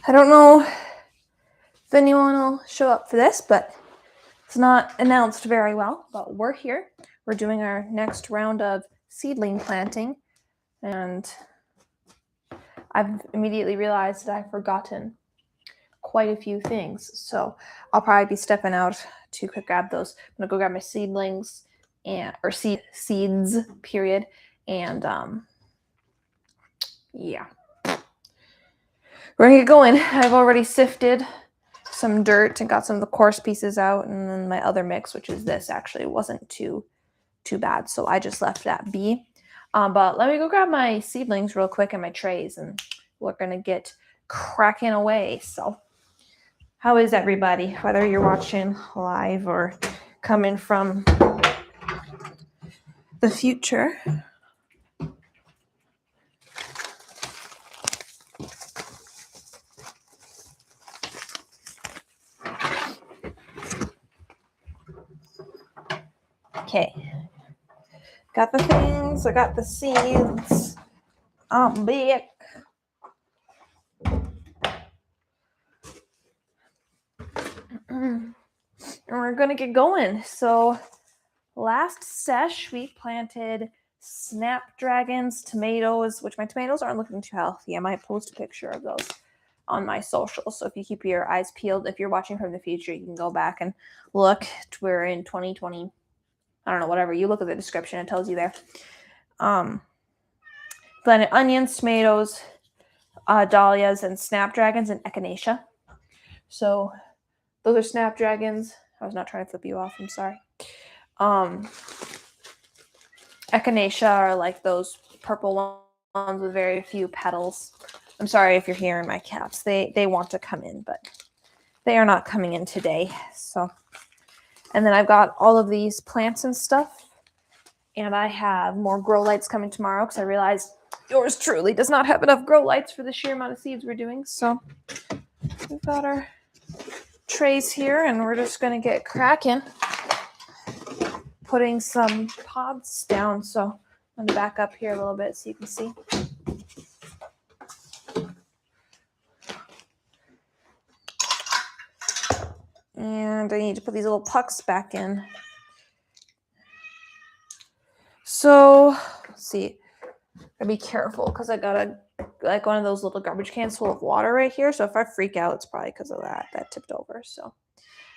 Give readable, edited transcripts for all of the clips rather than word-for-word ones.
I don't know if anyone will show up for this, but it's not announced very well. But we're here. We're doing our next round of seedling planting, and I've immediately realized that I've forgotten quite a few things. So I'll probably be stepping out to grab those. I'm gonna go grab my seedlings or seeds, period. And yeah. We're gonna get going. I've already sifted some dirt and got some of the coarse pieces out, and then my other mix, which is this, actually wasn't too bad, so I just left that be. But let me go grab my seedlings real quick and my trays, and we're gonna get cracking away. So how is everybody, whether you're watching live or coming from the future? Okay, got the things, I got the seeds. I'm back. And we're gonna get going. So last sesh we planted snapdragons, tomatoes, which my tomatoes aren't looking too healthy. I might post a picture of those on my socials. So if you keep your eyes peeled, if you're watching from the future, you can go back and look. We're in 2020. I don't know, whatever. You look at the description, it tells you there. Planted onions, tomatoes, dahlias, and snapdragons, and echinacea. So those are snapdragons. I was not trying to flip you off. I'm sorry. Echinacea are like those purple ones with very few petals. I'm sorry if you're hearing my cats. They want to come in, but they are not coming in today. So, and then I've got all of these plants and stuff, and I have more grow lights coming tomorrow because I realized yours truly does not have enough grow lights for the sheer amount of seeds we're doing. So we've got our trays here, and we're just going to get cracking, putting some pods down. So I'm going to back up here a little bit so you can see. And I need to put these little pucks back in. So let's see. Gotta be careful because I got like one of those little garbage cans full of water right here. So if I freak out, it's probably because of that tipped over. So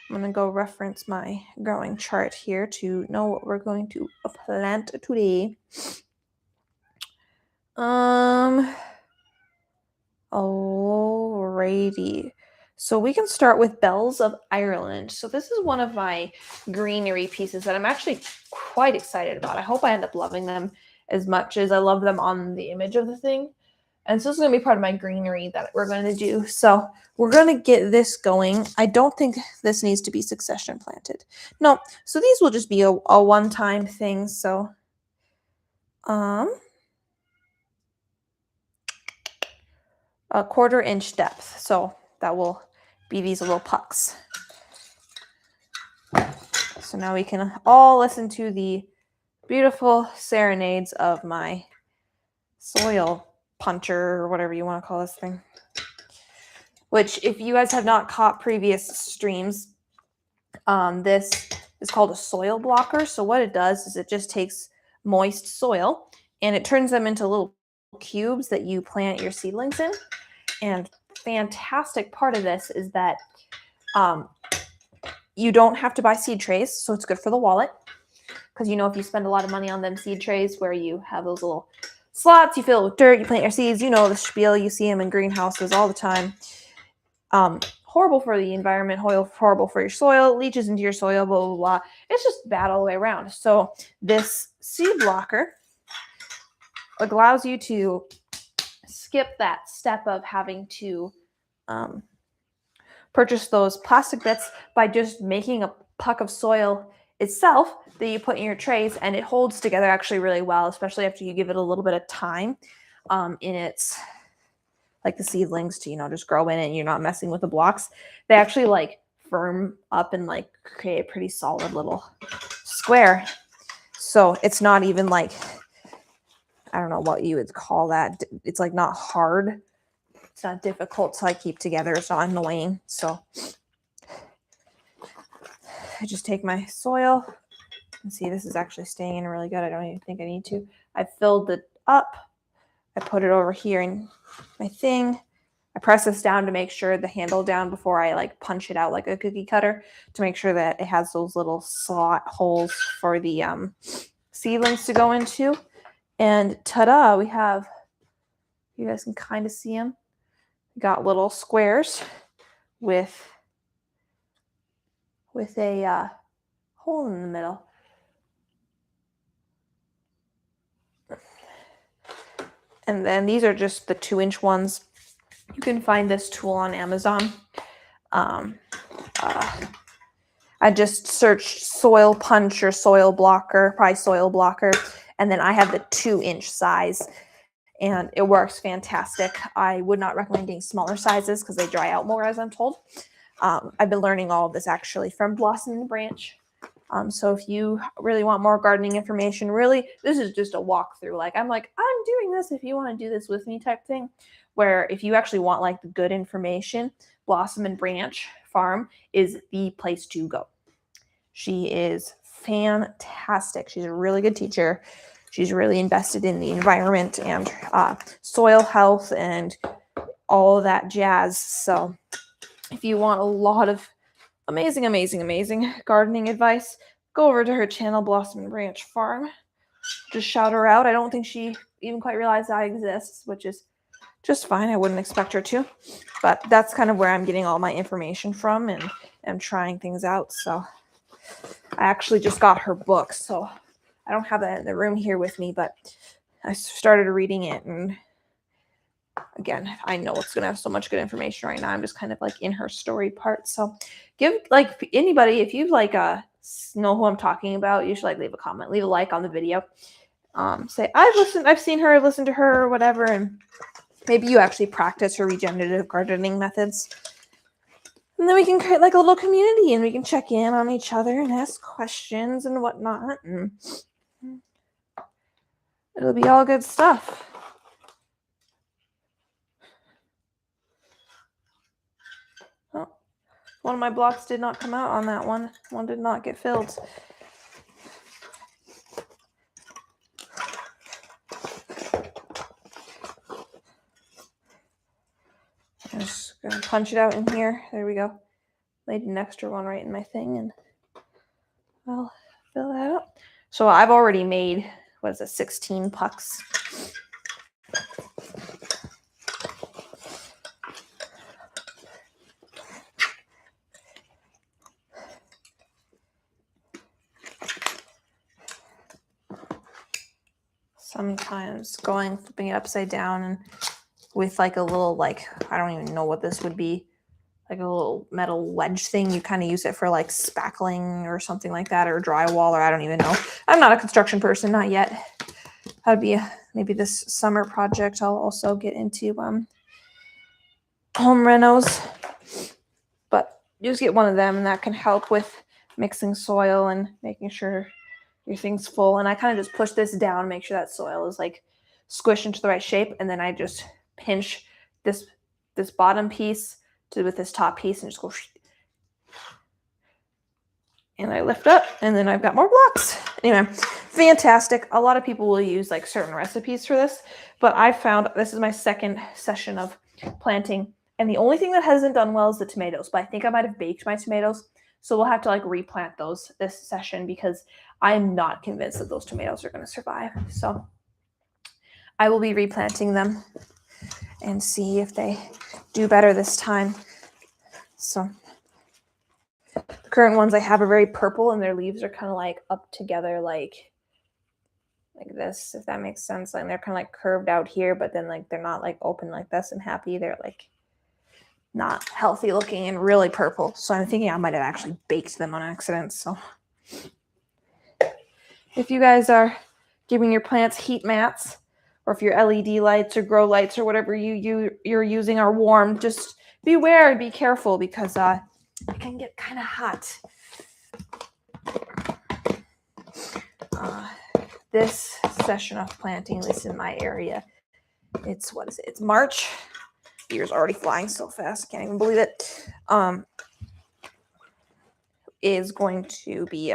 I'm gonna go reference my growing chart here to know what we're going to plant today. Alrighty. So we can start with Bells of Ireland. So this is one of my greenery pieces that I'm actually quite excited about. I hope I end up loving them as much as I love them on the image of the thing. And so this is going to be part of my greenery that we're going to do. So we're going to get this going. I don't think this needs to be succession planted. No, so these will just be a one-time thing. So, a 1/4 inch depth. So that will be these little pucks. So now we can all listen to the beautiful serenades of my soil puncher, or whatever you want to call this thing. Which, if you guys have not caught previous streams, this is called a soil blocker. So what it does is it just takes moist soil and it turns them into little cubes that you plant your seedlings in. And fantastic part of this is that you don't have to buy seed trays, so it's good for the wallet. Because if you spend a lot of money on them seed trays where you have those little slots, you fill it with dirt, you plant your seeds, the spiel, you see them in greenhouses all the time. Horrible for the environment, horrible for your soil, leaches into your soil, blah, blah, blah. It's just bad all the way around. So this seed blocker allows you to skip that step of having to purchase those plastic bits by just making a puck of soil itself that you put in your trays, and it holds together actually really well, especially after you give it a little bit of time in its, like the seedlings to just grow in it and you're not messing with the blocks. They actually like firm up and like create a pretty solid little square. So it's not even like, I don't know what you would call that. It's like not hard. It's not difficult to like keep together. It's not annoying. So I just take my soil and see this is actually staying in really good. I don't even think I need to. I filled it up. I put it over here in my thing. I press this down to make sure the handle down before I like punch it out like a cookie cutter to make sure that it has those little slot holes for the seedlings to go into. And ta-da, we have, you guys can kind of see them. We got little squares with a hole in the middle. And then these are just the 2-inch ones. You can find this tool on Amazon. I just searched soil punch or soil blocker, probably soil blocker. And then I have the 2-inch size and it works fantastic. I would not recommend getting smaller sizes because they dry out more, as I'm told. I've been learning all of this actually from Blossom and Branch. So if you really want more gardening information, really, this is just a walkthrough. Like, I'm doing this if you want to do this with me type thing, where if you actually want like the good information, Blossom and Branch Farm is the place to go. She is fantastic. She's a really good teacher. She's really invested in the environment and soil health and all of that jazz. So if you want a lot of amazing, amazing, amazing gardening advice, go over to her channel, Blossom and Branch Farm. Just shout her out. I don't think she even quite realized I exist, which is just fine. I wouldn't expect her to. But that's kind of where I'm getting all my information from and am trying things out. So I actually just got her book, so I don't have that in the room here with me, but I started reading it, and again, I know it's going to have so much good information right now. I'm just kind of like in her story part. So give like anybody, if you like know who I'm talking about, you should like leave a comment, leave a like on the video. Say, I've seen her, I've listened to her or whatever, and maybe you actually practice her regenerative gardening methods. And then we can create like a little community and we can check in on each other and ask questions and whatnot. And it'll be all good stuff. Oh, one of my blocks did not come out on that one. One did not get filled. I'm just going to punch it out in here. There we go. Laid an extra one right in my thing, and I'll fill that up. So I've already made, 16 pucks. Sometimes flipping it upside down and with like a little, like, I don't even know what this would be, like a little metal wedge thing. You kind of use it for like spackling or something like that, or drywall, or I don't even know. I'm not a construction person, not yet. That'd be maybe this summer project. I'll also get into home renos, but you just get one of them and that can help with mixing soil and making sure your thing's full. And I kind of just push this down, make sure that soil is like squished into the right shape, and then I just pinch this bottom piece with this top piece and just go, and I lift up, and then I've got more blocks. Anyway, fantastic. A lot of people will use like certain recipes for this, but I found this is my second session of planting, and the only thing that hasn't done well is the tomatoes, but I think I might have baked my tomatoes, so we'll have to like replant those this session because I'm not convinced that those tomatoes are going to survive. So I will be replanting them and see if they do better this time. So the current ones I have are very purple, and their leaves are kind of like up together, like this, if that makes sense. Like they're kind of like curved out here, but then like they're not like open like this and happy. They're like not healthy looking and really purple. So I'm thinking I might have actually baked them on accident. So if you guys are giving your plants heat mats, or if your LED lights or grow lights or whatever you're using are warm, just beware and be careful because it can get kind of hot. This session of planting, at least in my area, it's March. year's already flying so fast. Can't even believe it. Is going to be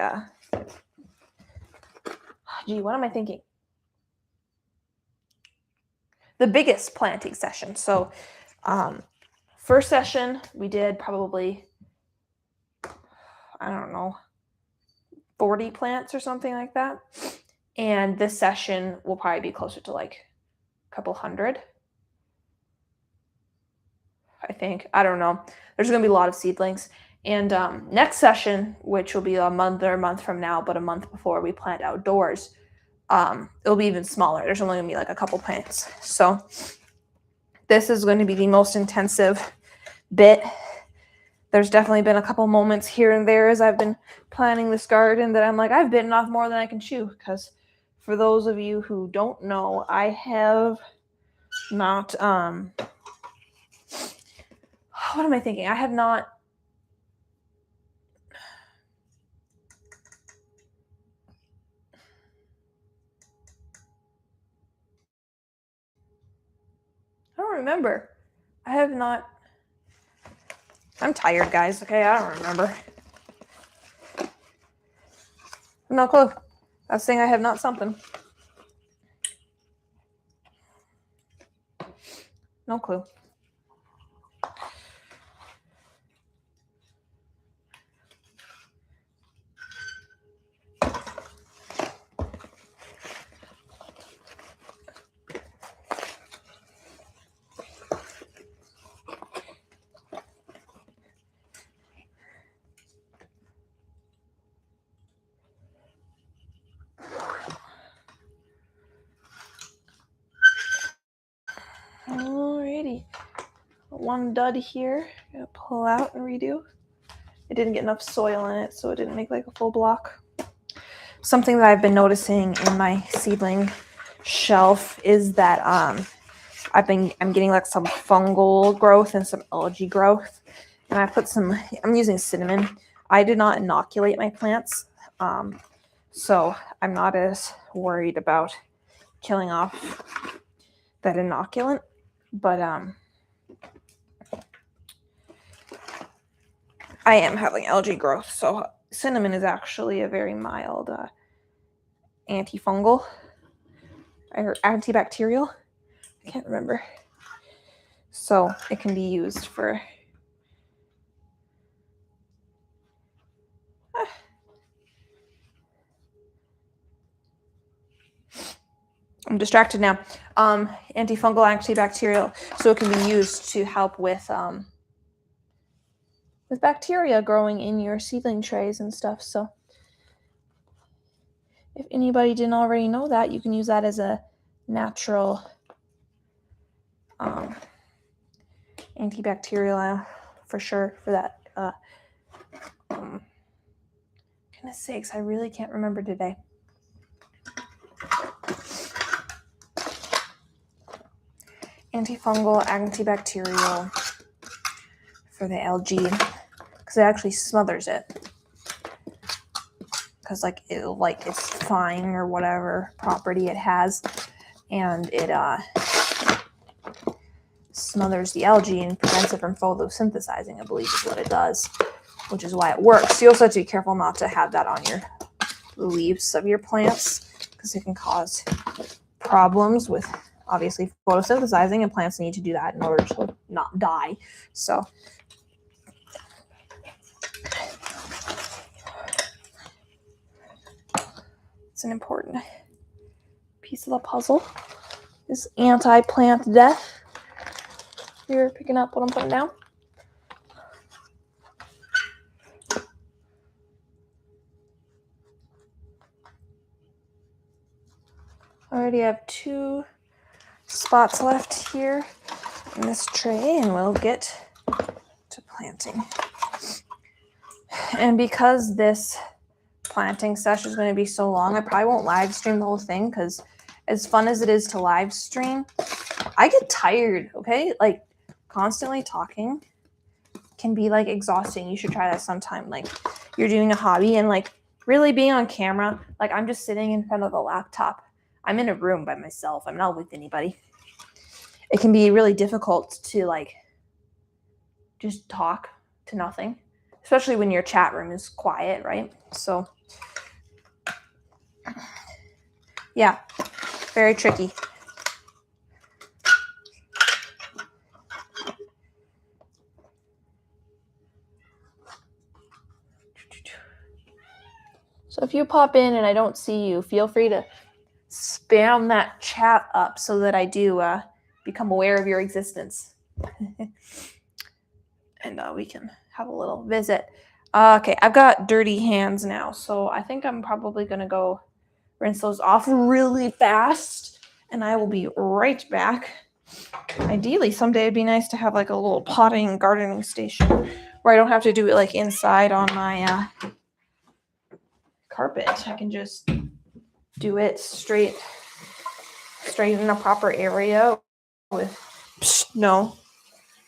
gee, what am I thinking? The biggest planting session. So first session we did probably, I don't know, 40 plants or something like that. And this session will probably be closer to like a couple hundred, I think. I don't know. There's going to be a lot of seedlings. And next session, which will be a month from now, but a month before we plant outdoors, it'll be even smaller. There's only going to be like a couple plants. So this is going to be the most intensive bit. There's definitely been a couple moments here and there as I've been planting this garden that I'm like, I've bitten off more than I can chew. Because for those of you who don't know, I have not, what am I thinking? I have not, I don't remember. I have not, I'm tired, guys. Okay, I don't remember. No clue. I was saying I have not something. No clue. Alrighty. One dud here. Gonna pull out and redo. It didn't get enough soil in it, so it didn't make like a full block. Something that I've been noticing in my seedling shelf is that I'm getting like some fungal growth and some algae growth. And I'm using cinnamon. I did not inoculate my plants. So I'm not as worried about killing off that inoculant. But I am having algae growth. So cinnamon is actually a very mild antifungal or antibacterial. I can't remember. So it can be used for I'm distracted now. Antifungal, antibacterial, so it can be used to help with bacteria growing in your seedling trays and stuff. So if anybody didn't already know that, you can use that as a natural antibacterial for sure for that. Goodness sakes, I really can't remember today. Antifungal, antibacterial for the algae because it actually smothers it. Because it's fine or whatever property it has, and it smothers the algae and prevents it from photosynthesizing, I believe is what it does, which is why it works. You also have to be careful not to have that on your leaves of your plants because it can cause problems with obviously photosynthesizing, and plants need to do that in order to not die. So it's an important piece of the puzzle. Is anti-plant death. You're picking up what I'm putting down? I already have 2 spots left here in this tray, and we'll get to planting. And because this planting session is going to be so long, I probably won't live stream the whole thing because as fun as it is to live stream, I get tired, okay? Like constantly talking can be like exhausting. You should try that sometime. Like you're doing a hobby and like really being on camera, like I'm just sitting in front of a laptop. I'm in a room by myself. I'm not with anybody. it can be really difficult to like just talk to nothing, especially when your chat room is quiet, right? So yeah, very tricky. So if you pop in and I don't see you, feel free to spam that chat up so that I do become aware of your existence. And we can have a little visit. Okay, I've got dirty hands now, so I think I'm probably going to go rinse those off really fast, and I will be right back. Ideally, someday it'd be nice to have like a little potting gardening station where I don't have to do it like inside on my carpet. I can just do it straight in a proper area with no,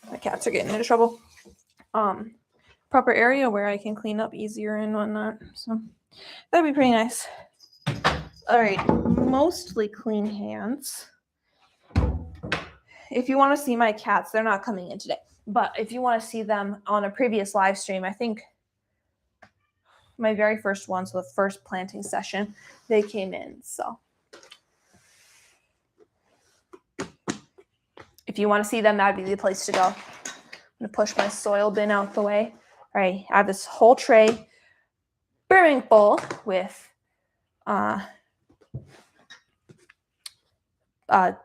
my cats are getting into trouble. Proper area where I can clean up easier and whatnot. So that'd be pretty nice. All right, mostly clean hands. If you want to see my cats, they're not coming in today. But if you want to see them on a previous live stream, I think my very first one, so the first planting session, they came in. So if you want to see them, that'd be the place to go. I'm going to push my soil bin out the way. All right, I have this whole tray brimming full with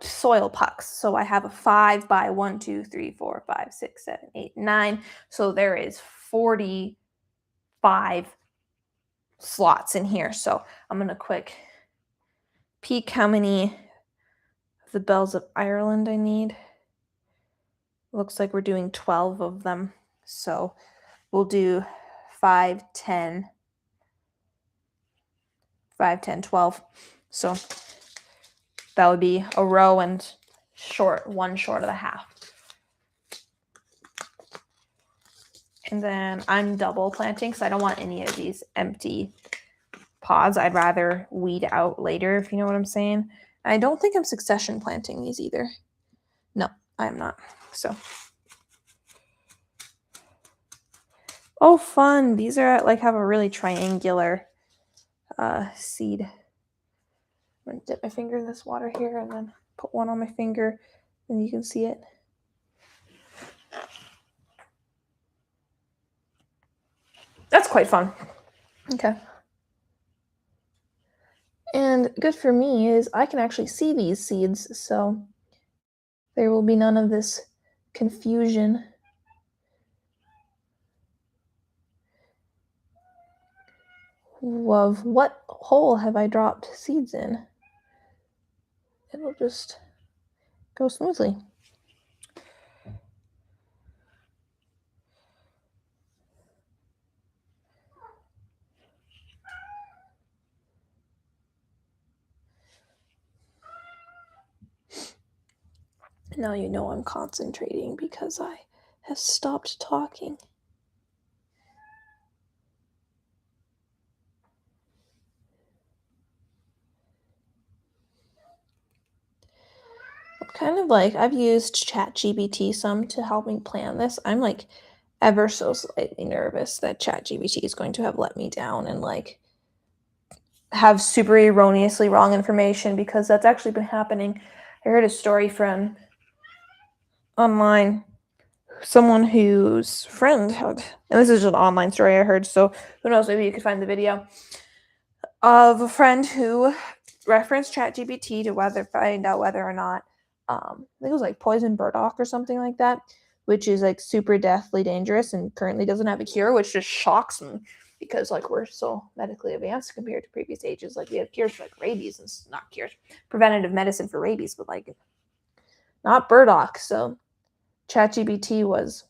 soil pucks. So I have a 5 by 1, 2, 3, 4, 5, 6, 7, 8, 9. So there is 45 slots in here. So I'm going to quick peek how many of the bells of Ireland I need. Looks like we're doing 12 of them. So we'll do 5, 10, 5, 10, 12. So that would be a row and one short of a half. And then I'm double planting because I don't want any of these empty pods. I'd rather weed out later, if you know what I'm saying. I don't think I'm succession planting these either. No, I'm not. So, oh, fun. These are like have a really triangular seed. I'm going to dip my finger in this water here and then put one on my finger and you can see it. That's quite fun. Okay. And good for me is I can actually see these seeds, so there will be none of this confusion. Of what hole have I dropped seeds in? It'll just go smoothly. Now you know I'm concentrating because I have stopped talking. I'm kind of like, I've used ChatGPT some to help me plan this. I'm like ever so slightly nervous that ChatGPT is going to have let me down and like have super erroneously wrong information, because that's actually been happening. I heard a story from online, someone whose friend had, and this is an online story I heard, so who knows, maybe you could find the video, of a friend who referenced ChatGPT to find out whether or not, I think it was like poison burdock or something like that, which is like super deathly dangerous and currently doesn't have a cure, which just shocks me because like we're so medically advanced compared to previous ages. Like we have cures for like rabies and not cures, preventative medicine for rabies, but like not burdock. So ChatGPT was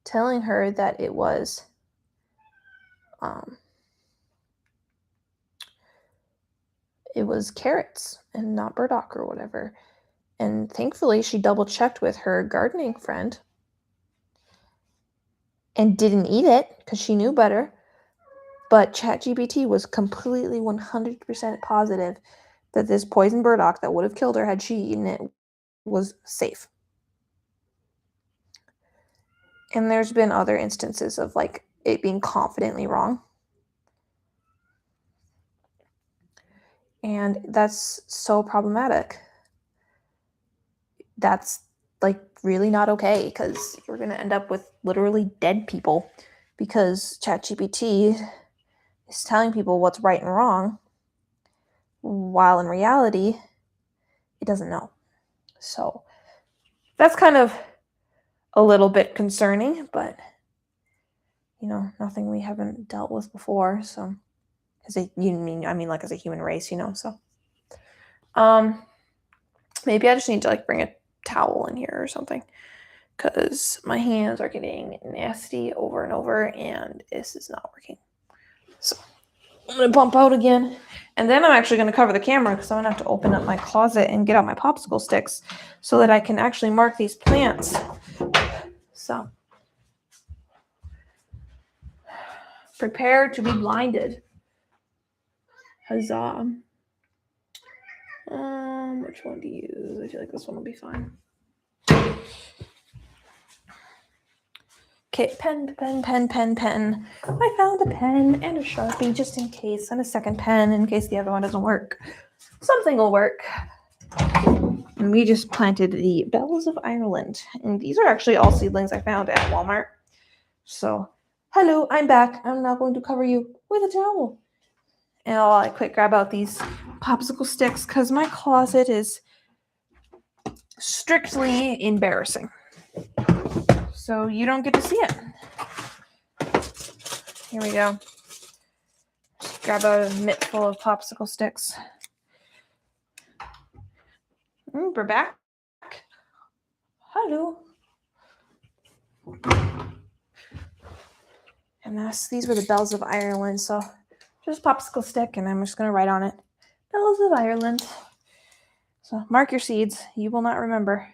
telling her that it was carrots and not burdock or whatever. And thankfully she double checked with her gardening friend and didn't eat it because she knew better. But ChatGPT was completely 100% positive that this poison burdock that would have killed her had she eaten it was safe. And there's been other instances of like it being confidently wrong. And that's so problematic. That's like really not okay, because you're going to end up with literally dead people because ChatGPT is telling people what's right and wrong, while in reality, it doesn't know. So that's kind of a little bit concerning, but you know, nothing we haven't dealt with before. So as a human race, you know, so maybe I just need to like bring a towel in here or something, because my hands are getting nasty over and over and this is not working. So I'm going to bump out again, and then I'm actually going to cover the camera because I'm going to have to open up my closet and get out my popsicle sticks so that I can actually mark these plants. So prepare to be blinded. Huzzah. Which one to use? I feel like this one will be fine. Okay, pen. I found a pen and a Sharpie just in case, and a second pen in case the other one doesn't work. Something will work. And we just planted the Bells of Ireland. And these are actually all seedlings I found at Walmart. So, hello, I'm back. I'm now going to cover you with a towel. And I'll quick grab out these popsicle sticks because my closet is strictly embarrassing. So you don't get to see it. Here we go. Just grab a mitt full of popsicle sticks. We're back. Hello. And these were the Bells of Ireland. So just popsicle stick, and I'm just going to write on it, Bells of Ireland. So mark your seeds. You will not remember.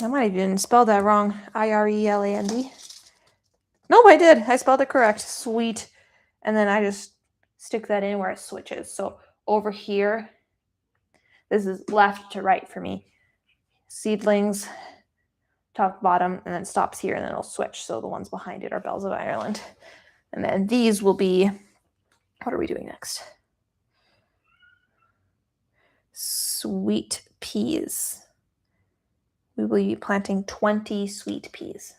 I might have even spelled that wrong. Ireland. Nope, I did. I spelled it correct. Sweet. And then I just stick that in where it switches. So over here, this is left to right for me. Seedlings, top to bottom, and then stops here, and then it'll switch. So the ones behind it are Bells of Ireland. And then these will be, what are we doing next? Sweet peas. We will be planting 20 sweet peas.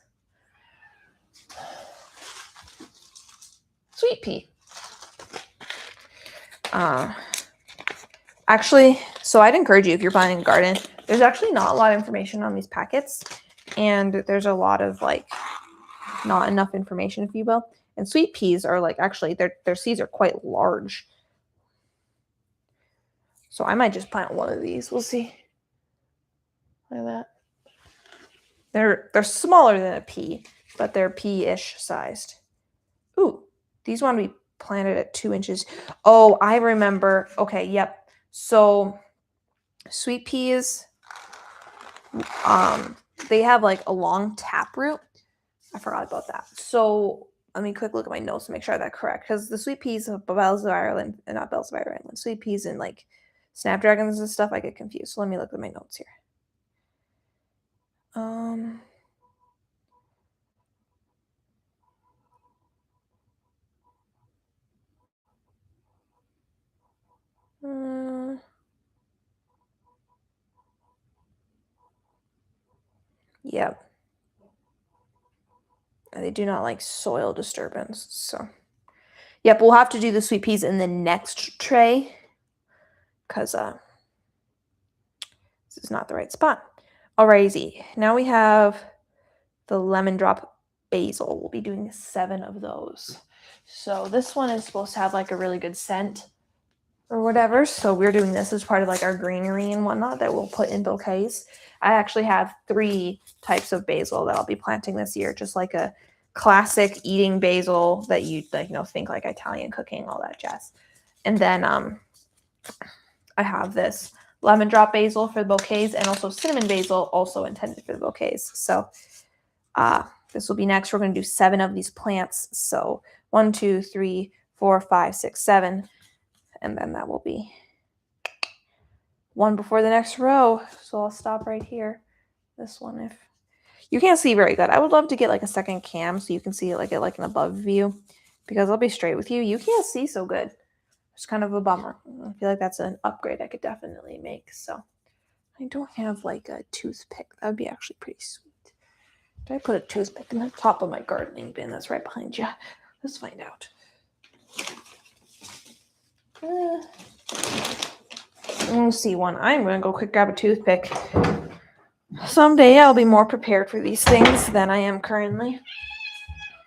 Sweet pea. Actually, so I'd encourage you, if you're planting a garden, there's actually not a lot of information on these packets, and there's a lot of like not enough information, if you will. And sweet peas are like, actually their seeds are quite large. So I might just plant one of these. We'll see. Look at that. They're smaller than a pea, but they're pea-ish sized. Ooh, these want to be planted at 2 inches. Oh, I remember. Okay, yep. So sweet peas, they have like a long tap root. I forgot about that. So let me quick look at my notes to make sure I have that correct, because the sweet peas of Bells of Ireland, and not Bells of Ireland, sweet peas and like snapdragons and stuff, I get confused. So let me look at my notes here. Yep. They do not like soil disturbance. So, yep, we'll have to do the sweet peas in the next tray because this is not the right spot. Alrighty, now we have the lemon drop basil. We'll be doing 7 of those. So this one is supposed to have like a really good scent or whatever. So we're doing this as part of like our greenery and whatnot that we'll put in bouquets. I actually have 3 types of basil that I'll be planting this year, just like a classic eating basil that you like, think like Italian cooking, all that jazz. And then I have this lemon drop basil for the bouquets, and also cinnamon basil, also intended for the bouquets. So this will be next. We're going to do 7 of these plants. So 1, 2, 3, 4, 5, 6, 7. And then that will be one before the next row. So I'll stop right here. This one, if you can't see very good. I would love to get like a second cam so you can see it like an above view, because I'll be straight with you. You can't see so good. It's kind of a bummer. I feel like that's an upgrade I could definitely make. So I don't have like a toothpick. That would be actually pretty sweet. Did I put a toothpick in the top of my gardening bin that's right behind you? Let's find out. Let me see one. I'm going to go quick grab a toothpick. Someday I'll be more prepared for these things than I am currently.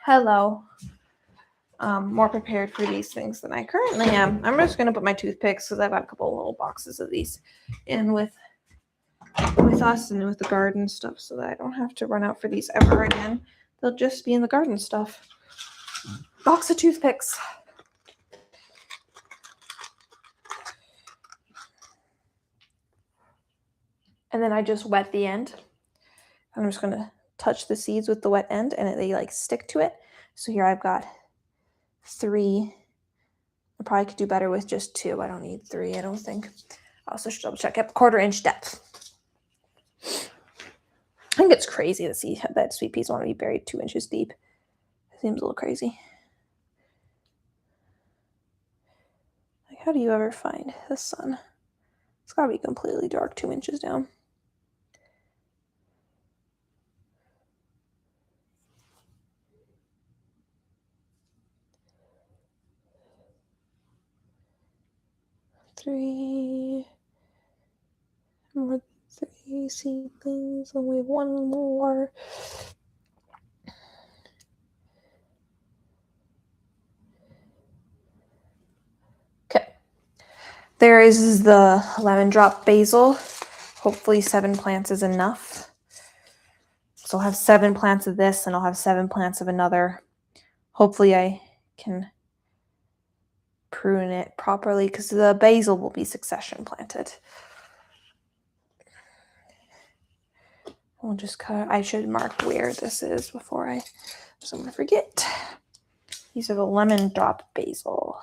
Hello. More prepared for these things than I currently am. I'm just going to put my toothpicks, because I've got a couple of little boxes of these in with us and with the garden stuff, so that I don't have to run out for these ever again. They'll just be in the garden stuff. Box of toothpicks. And then I just wet the end. I'm just going to touch the seeds with the wet end, and they like stick to it. So here I've got 3. I probably could do better with just 2. I don't need 3, I don't think. I also should double check. Yep, 1/4 inch depth. I think it's crazy to see that sweet peas want to be buried 2 inches deep. It seems a little crazy. Like, how do you ever find the sun? It's got to be completely dark 2 inches down. Three seedlings, only one more. Okay. There is the lemon drop basil. Hopefully 7 plants is enough. So I'll have 7 plants of this, and I'll have 7 plants of another. Hopefully I can prune it properly, because the basil will be succession planted. We'll just cut. I should mark where this is before I'm going to forget. These are the lemon drop basil.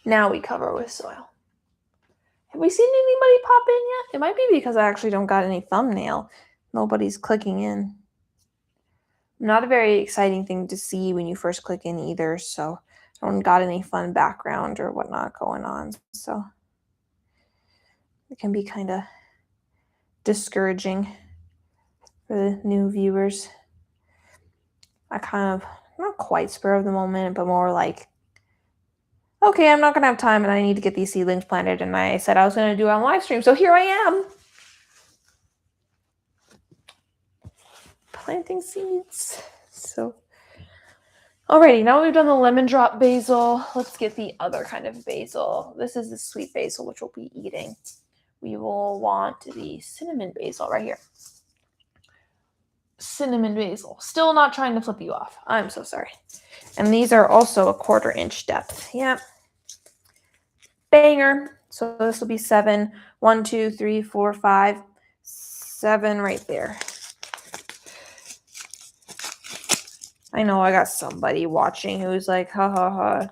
Now we cover with soil. Have we seen anybody pop in yet? It might be because I actually don't got any thumbnail. Nobody's clicking in. Not a very exciting thing to see when you first click in either, so I don't got any fun background or whatnot going on, so it can be kind of discouraging for the new viewers. I kind of, not quite spur of the moment, but more like, okay, I'm not going to have time and I need to get these seedlings planted, and I said I was going to do it on live stream, so here I am. Planting seeds. So, alrighty, now we've done the lemon drop basil. Let's get the other kind of basil. This is the sweet basil, which we'll be eating. We will want the cinnamon basil right here. Cinnamon basil. Still not trying to flip you off. I'm so sorry. And these are also a 1/4 inch depth. Yep. Banger. So this will be 7. 1, 2, 3, 4, 5, 7 right there. I know I got somebody watching who's like, ha ha ha,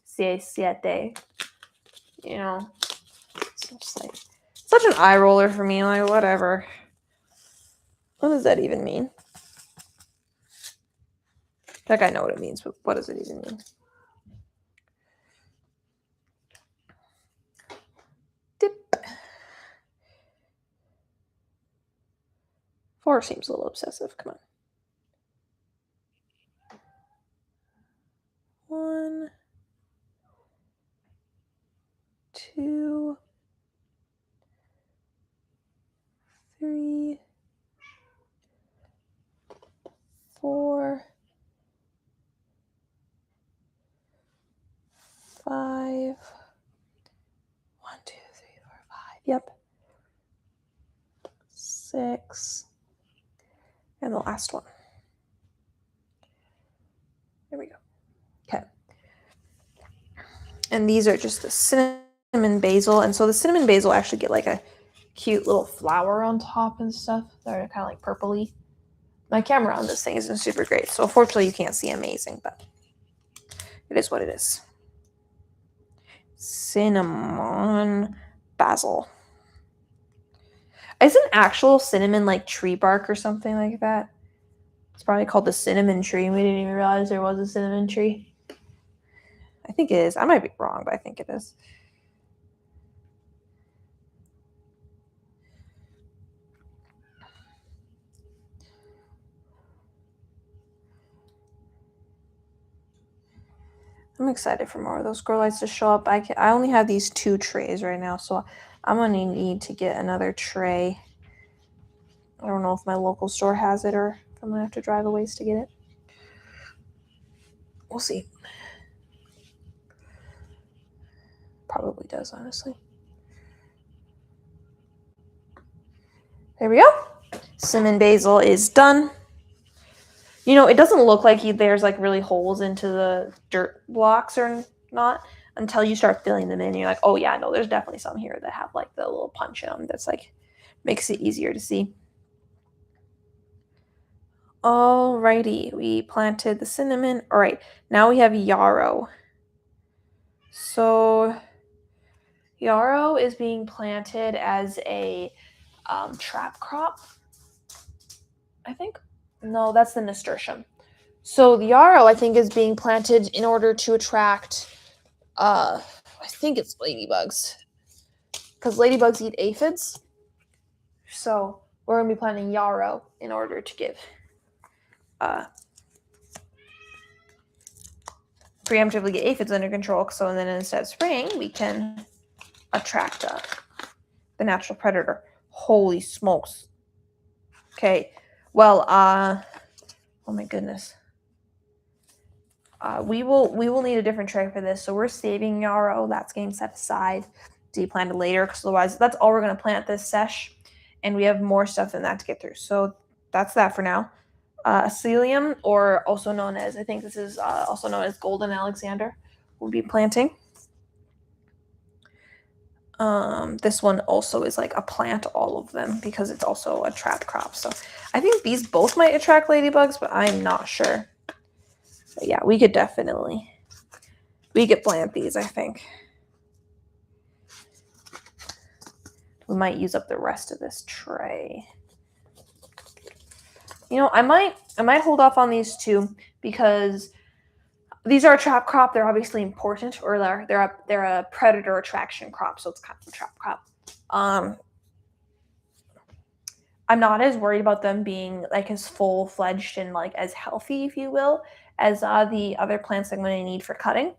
siete. You know, it's just like such an eye roller for me. Like, whatever. What does that even mean? Like, I know what it means, but what does it even mean? Dip. 4 seems a little obsessive. Come on. 1, 2, 3, 4, 5. 1, 2, 3, 4, 5. Yep. 6. And the last one. There we go. Okay. And these are just the cinnamon basil. And so the cinnamon basil actually get like a cute little flower on top and stuff. They're kind of like purpley. My camera on this thing isn't super great, so unfortunately you can't see amazing, but it is what it is. Cinnamon basil. Isn't actual cinnamon like tree bark or something like that? It's probably called the cinnamon tree. We didn't even realize there was a cinnamon tree. I think it is. I might be wrong, but I think it is. I'm excited for more of those grow lights to show up. I only have these 2 trays right now, so I'm going to need to get another tray. I don't know if my local store has it or if I'm going to have to drive a ways to get it. We'll see. Probably does, honestly. There we go. Cinnamon basil is done. You know, it doesn't look like there's like really holes into the dirt blocks or not until you start filling them in. You're like, oh yeah, no, there's definitely some here that have like the little punch in them. That's like makes it easier to see. Alrighty, we planted the cinnamon. All right, now we have yarrow. So yarrow is being planted as a trap crop, I think. No, that's the nasturtium. So the yarrow, I think, is being planted in order to attract, I think it's ladybugs, because ladybugs eat aphids. So we're going to be planting yarrow in order to give preemptively get aphids under control. So then instead of spraying, we can attract the natural predator. Holy smokes. Okay. Well, oh my goodness. We will need a different tray for this. So we're saving yarrow. That's getting set aside to be planted later, because otherwise that's all we're going to plant this sesh. And we have more stuff than that to get through. So that's that for now. Psyllium, or also known as, I think this is also known as Golden Alexander, we'll be planting. This one also is like a plant, all of them, because it's also a trap crop. So I think these both might attract ladybugs, but I'm not sure. But yeah, we could plant these, I think. We might use up the rest of this tray. You know, I might hold off on these 2 because these are a trap crop. They're obviously important, or they're a predator attraction crop, so it's kind of a trap crop. I'm not as worried about them being like as full-fledged and like as healthy, if you will, as the other plants I'm going to need for cutting.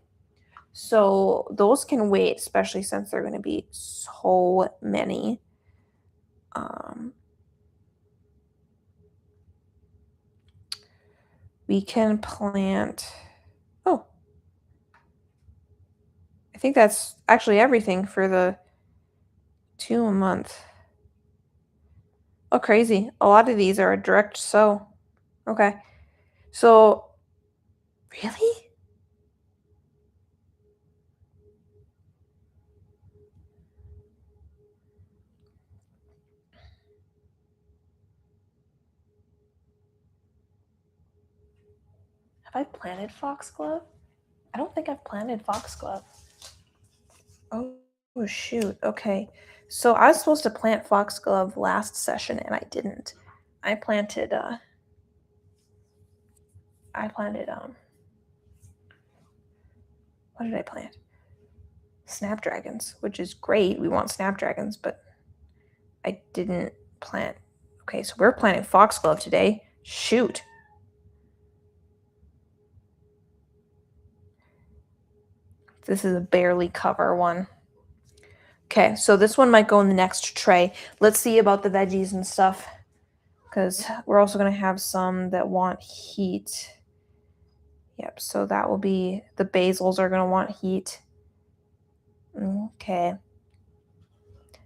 So those can wait, especially since they're going to be so many. We can plant. Oh, I think that's actually everything for the 2 a month. Oh, crazy. A lot of these are a direct sow. Okay. So, really? Have I planted foxglove? I don't think I've planted foxglove. Oh, shoot. Okay. So I was supposed to plant foxglove last session and I didn't. I planted what did I plant? Snapdragons, which is great. We want snapdragons, but I didn't plant. Okay, so we're planting foxglove today. Shoot. This is a barely cover one. Okay, so this one might go in the next tray. Let's see about the veggies and stuff, because we're also going to have some that want heat. Yep, so that will be, the basils are going to want heat. Okay.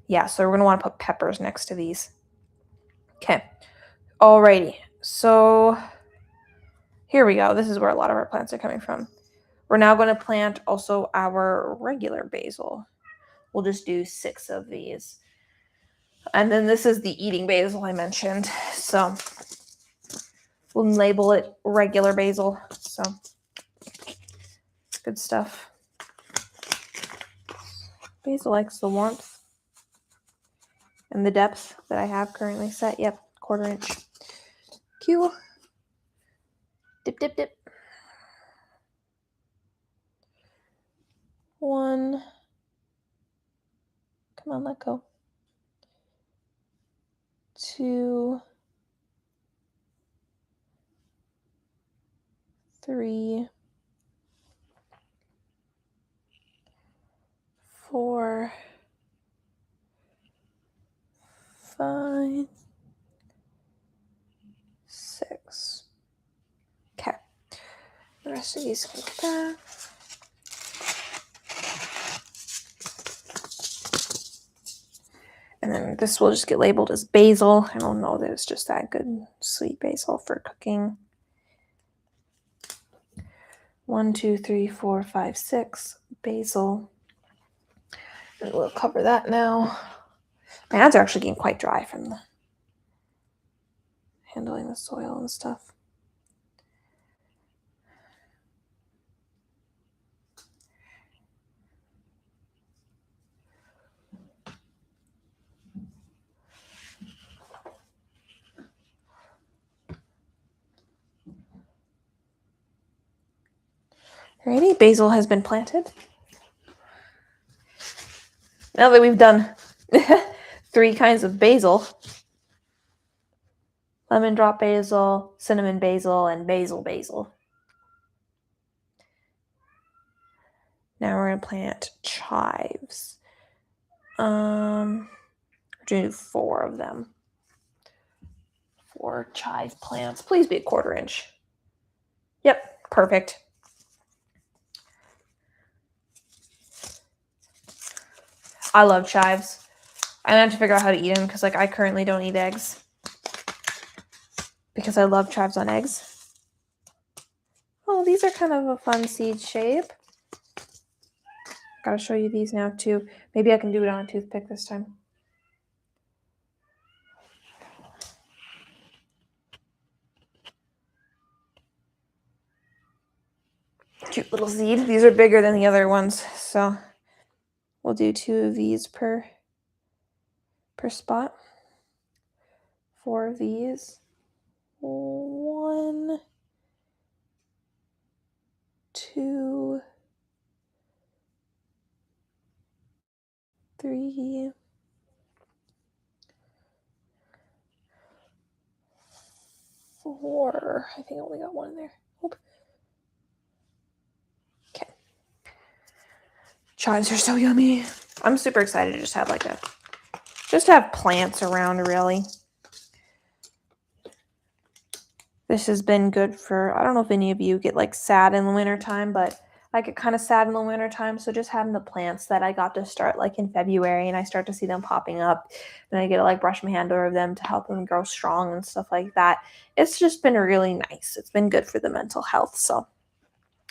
Yeah, so we're going to want to put peppers next to these. Okay. Alrighty. So here we go. This is where a lot of our plants are coming from. We're now going to plant also our regular basil. We'll just do 6 of these. And then this is the eating basil I mentioned. So we'll label it regular basil. So good stuff. Basil likes the warmth and the depth that I have currently set. Yep, 1/4 inch. Q. Dip, dip, dip. 1. Come on, let go. 2. 3. 4. 5. 6. Okay. The rest of these can go back. And then this will just get labeled as basil. I don't know that it's just that good sweet basil for cooking. 1, 2, 3, 4, 5, 6 basil. And we'll cover that now. My hands are actually getting quite dry from the handling the soil and stuff. Alrighty, basil has been planted. Now that we've done 3 kinds of basil, lemon drop basil, cinnamon basil, and basil. Now we're going to plant chives. We're going to do 4 of them. 4 chive plants. Please be a 1/4 inch. Yep, perfect. I love chives. I have to figure out how to eat them because I currently don't eat eggs. Because I love chives on eggs. Oh, these are kind of a fun seed shape. Gotta show you these now too. Maybe I can do it on a toothpick this time. Cute little seed. These are bigger than the other ones, so we'll do 2 of these per spot. 4 of these. 1, 2, 3, 4. I think I only got 1 in there. Oop. Okay. Chives are so yummy. I'm super excited to just have plants around, really. This has been good for, I don't know if any of you get sad in the wintertime, but I get kind of sad in the wintertime. So just having the plants that I got to start in February, and I start to see them popping up, and I get to brush my hand over them to help them grow strong and stuff like that. It's just been really nice. It's been good for the mental health. So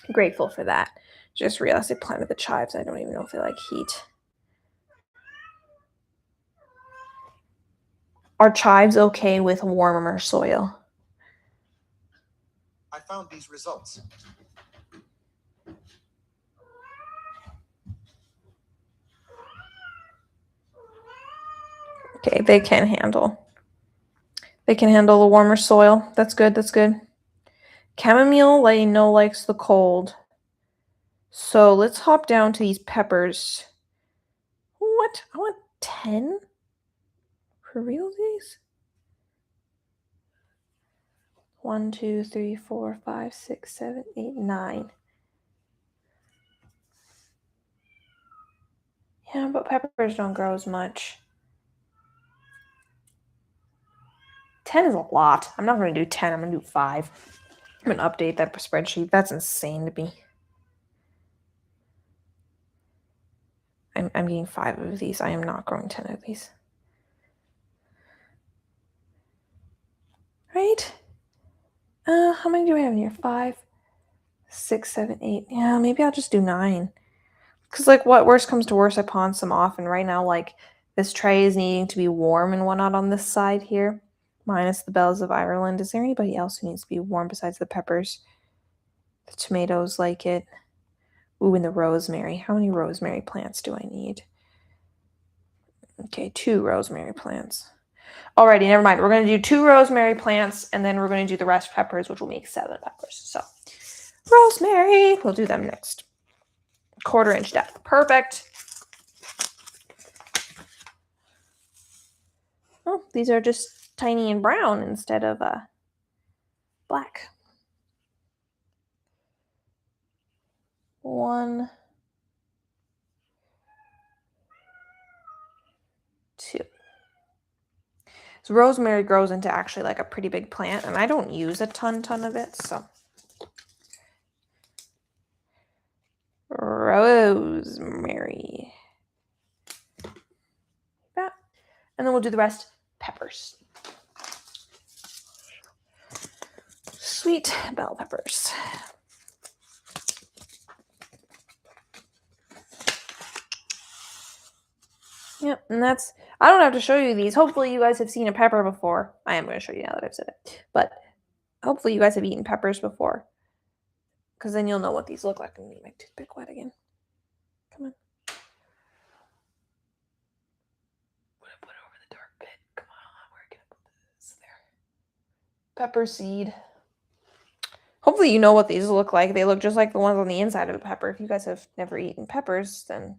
I'm grateful for that. Just realized I planted the chives. I don't even know if they like heat. Are chives okay with warmer soil? I found these results. Okay, they can handle the warmer soil. That's good. That's good. Chamomile, I know, likes the cold. So let's hop down to these peppers. What? I want 10 for real these? 1, 2, 3, 4, 5, 6, 7, 8, 9. Yeah, but peppers don't grow as much. 10 is a lot. I'm not going to do 10. I'm going to do 5. I'm going to update that spreadsheet. That's insane to me. I'm getting 5 of these. I am not growing 10 of these. Right? How many do we have in here? 5, 6, 7, 8. Yeah, maybe I'll just do 9. Because, like, what worst comes to worst, I pawn some off. And right now, like, this tray is needing to be warm and whatnot on this side here. Minus the bells of Ireland. Is there anybody else who needs to be warm besides the peppers? The tomatoes like it. Ooh, and the rosemary. How many rosemary plants do I need? Okay, 2 rosemary plants. Alrighty, never mind. We're going to do 2 rosemary plants, and then we're going to do the rest peppers, which will make 7 peppers. So, rosemary. We'll do them next. 1/4 inch depth. Perfect. Oh, these are just tiny and brown instead of black. 1, 2. So rosemary grows into actually like a pretty big plant, and I don't use a ton of it, so. Rosemary. That. And then we'll do the rest peppers. Sweet bell peppers. Yep, and that's, I don't have to show you these. Hopefully you guys have seen a pepper before. I am going to show you now that I've said it. But hopefully you guys have eaten peppers before. Because then you'll know what these look like. I'm going to get my toothpick wet again. Come on. Put it over the dark bit. Come on, where can I put this? There. Pepper seed. Hopefully you know what these look like. They look just like the ones on the inside of a pepper. If you guys have never eaten peppers, then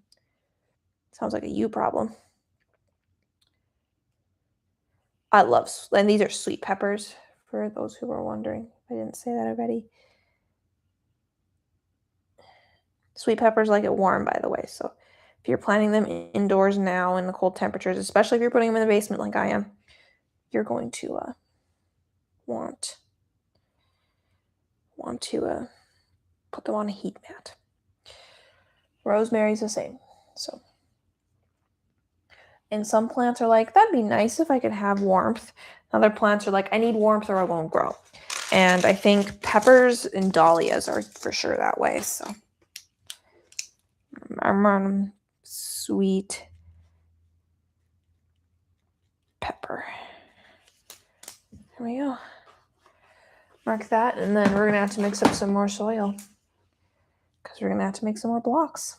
it sounds like a you problem. I love, and these are sweet peppers, for those who are wondering. I didn't say that already. Sweet peppers like it warm, by the way. So if you're planting them indoors now in the cold temperatures, especially if you're putting them in the basement like I am, you're going to want to put them on a heat mat. Rosemary's the same. So, and some plants are like, that'd be nice if I could have warmth. Other plants are like, I need warmth or I won't grow. And I think peppers and dahlias are for sure that way. So, sweet pepper. There we go. Mark that, and then we're gonna have to mix up some more soil because we're gonna have to make some more blocks.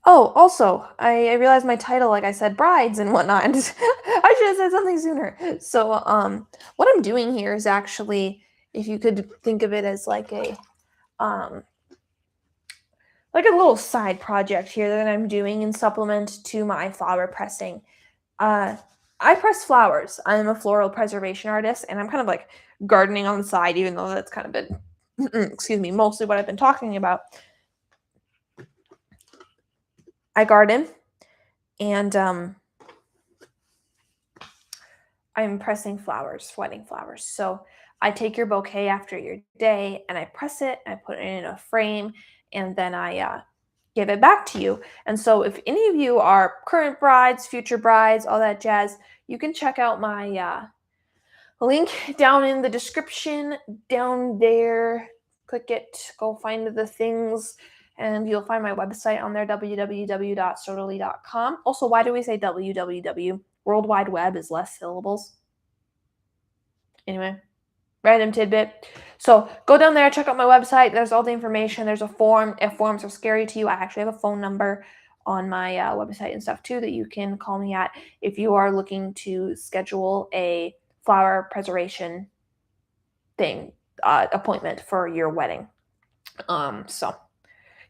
Oh, also, I realized my title, like I said, brides and whatnot. I should have said something sooner. So, what I'm doing here is actually, if you could think of it as like a little side project here that I'm doing in supplement to my flower pressing. I press flowers. I'm a floral preservation artist, and I'm kind of like gardening on the side, even though that's kind of been, excuse me, mostly what I've been talking about. I garden, and I'm pressing flowers, wedding flowers. So I take your bouquet after your day, and I press it, I put it in a frame, and then I give it back to you. And so if any of you are current brides, future brides, all that jazz, you can check out my link down in the description down there. Click it, go find the things, and you'll find my website on there, www.stoatally.com. Also, why do we say www? World Wide Web is less syllables. Anyway, random tidbit. So go down there, check out my website. There's all the information. There's a form. If forms are scary to you, I actually have a phone number on my website and stuff too that you can call me at if you are looking to schedule a flower preservation thing appointment for your wedding. So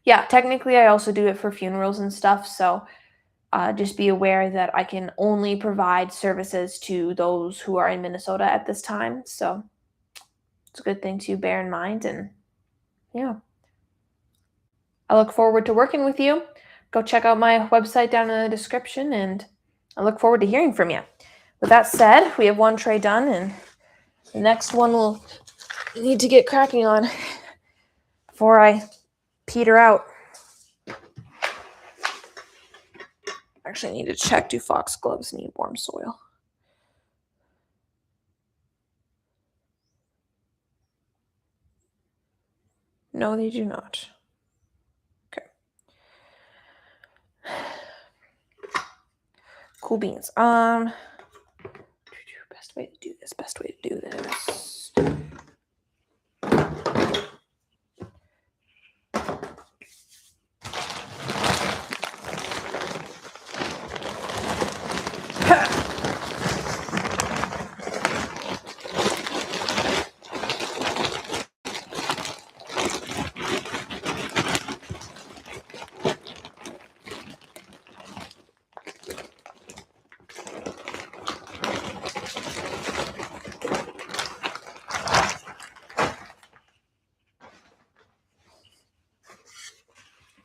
yeah, technically I also do it for funerals and stuff. So Just be aware that I can only provide services to those who are in Minnesota at this time. So it's a good thing to bear in mind. And yeah, I look forward to working with you. Go check out my website down in the description, and I look forward to hearing from you. With that said, we have one tray done, and the next one we'll need to get cracking on before I peter out. Actually, I need to check, do foxgloves need warm soil? No, they do not. Okay. Cool beans. Best way to do this.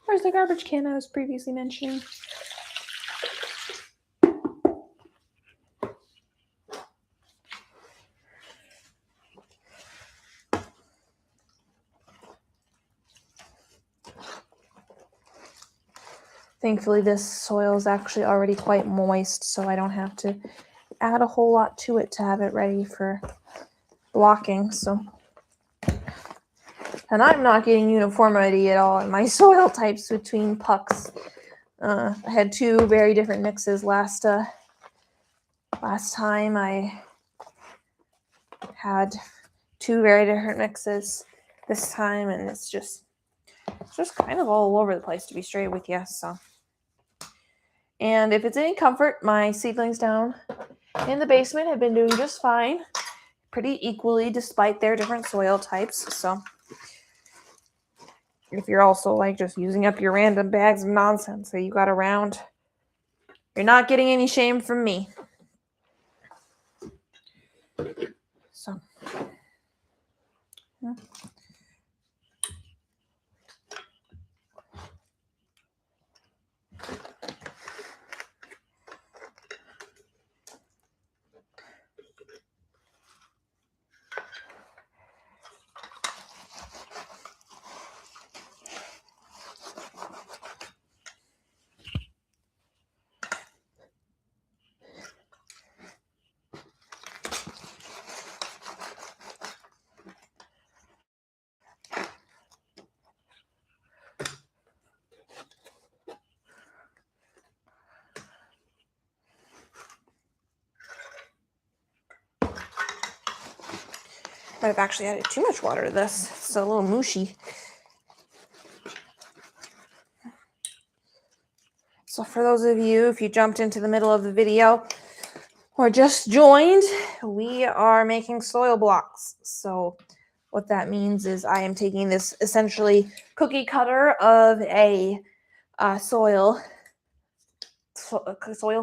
Where's the garbage can I was previously mentioning? Thankfully, this soil is actually already quite moist, so I don't have to add a whole lot to it to have it ready for blocking. So, and I'm not getting uniformity at all in my soil types between pucks. I had two very different mixes last time. I had two very different mixes this time, and it's just kind of all over the place, to be straight with you. So, and if it's any comfort, my seedlings down in the basement have been doing just fine, pretty equally despite their different soil types. So if you're also like just using up your random bags of nonsense that you got around, you're not getting any shame from me. So yeah. I've actually added too much water to this. It's a little mushy. So for those of you, if you jumped into the middle of the video or just joined, we are making soil blocks. So what that means is I am taking this essentially cookie cutter of a soil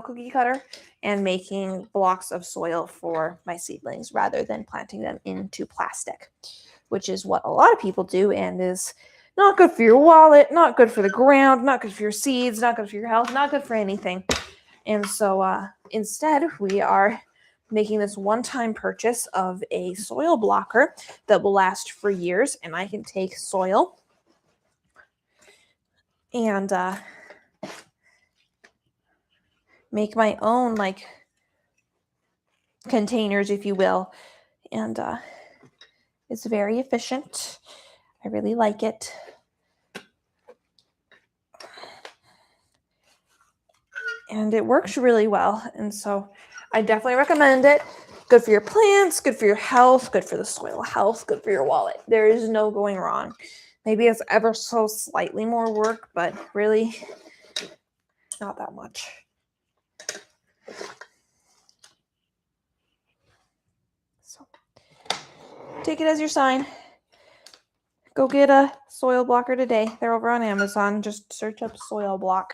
cookie cutter and making blocks of soil for my seedlings rather than planting them into plastic, which is what a lot of people do and is not good for your wallet, not good for the ground, not good for your seeds, not good for your health, not good for anything. And so instead, we are making this one-time purchase of a soil blocker that will last for years, and I can take soil and make my own like containers, if you will, and it's very efficient. I really like it. And it works really well, and so I definitely recommend it. Good for your plants, good for your health, good for the soil health, good for your wallet. There is no going wrong. Maybe it's ever so slightly more work, but really not that much. So take it as your sign. Go get a soil blocker today. They're over on Amazon. Just search up soil block.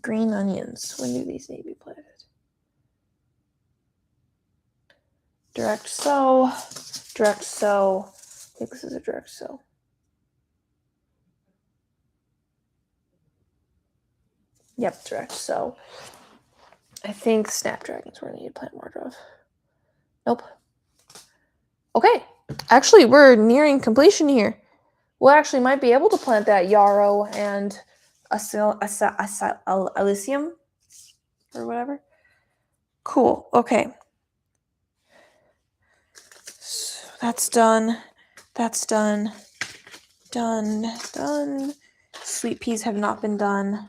Green onions. When do these need to be planted? Direct sow. Direct sow. I think this is a direct sow. Yep, direct sow. I think snapdragons we're going to need to plant more of. Nope. Okay. Actually, we're nearing completion here. We'll actually might be able to plant that yarrow and Elysium or whatever. Cool. Okay. So that's done. That's done. Done. Sweet peas have not been done.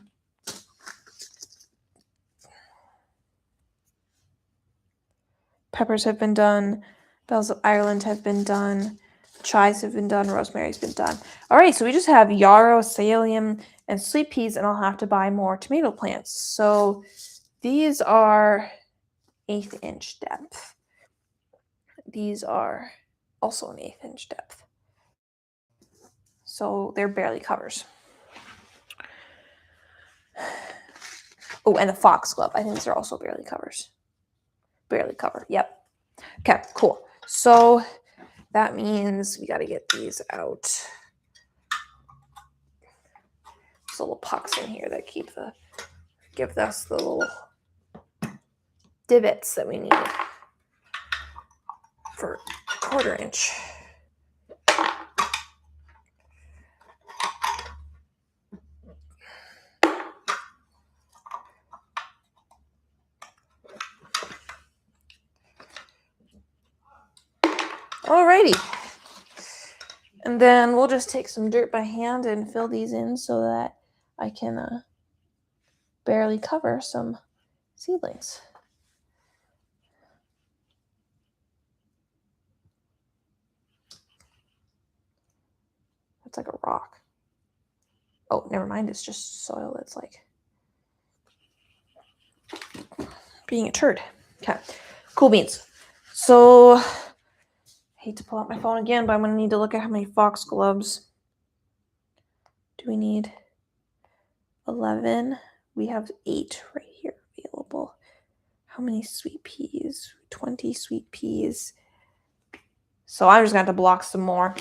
Peppers have been done. Bells of Ireland have been done. Chives have been done. Rosemary's been done. All right, so we just have yarrow, scallium, and sweet peas, and I'll have to buy more tomato plants. So these are 1/8 inch depth. These are also an 1/8 inch depth. So they're barely covers. Oh, and the foxglove. I think these are also barely covers. Barely cover. Yep. Okay, cool. So that means we got to get these out. There's little pucks in here that give us the little divots that we need for 1/4 inch. Alrighty. And then we'll just take some dirt by hand and fill these in so that I can barely cover some seedlings. That's like a rock. Oh, never mind. It's just soil that's like being a turd. Okay. Cool beans. So, I hate to pull out my phone again, but I'm going to need to look at how many foxgloves do we need. 11. We have 8 right here available. How many sweet peas? 20 sweet peas. So I'm just going to have to block some more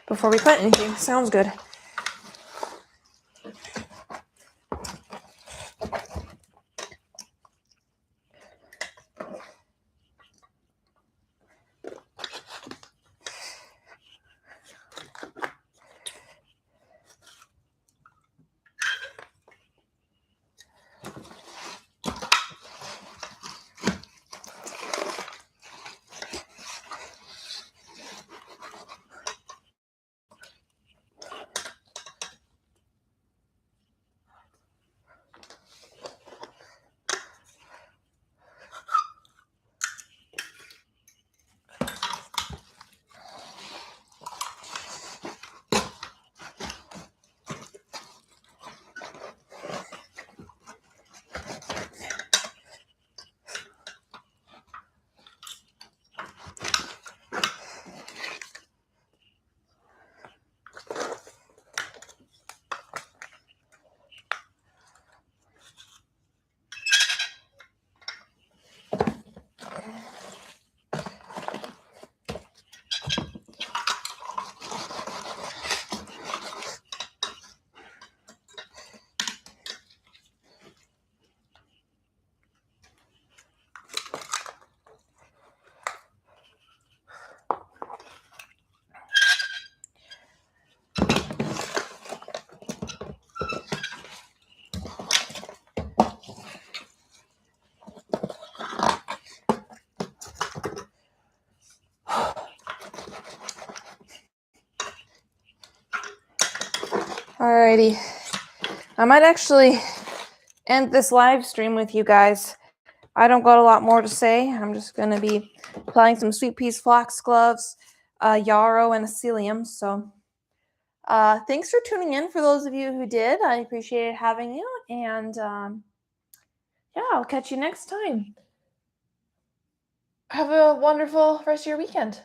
before we plant anything. Sounds good. Alrighty. I might actually end this live stream with you guys. I don't got a lot more to say. I'm just going to be applying some sweet peas, foxgloves, yarrow, and psyllium. So thanks for tuning in for those of you who did. I appreciated having you. And yeah, I'll catch you next time. Have a wonderful rest of your weekend.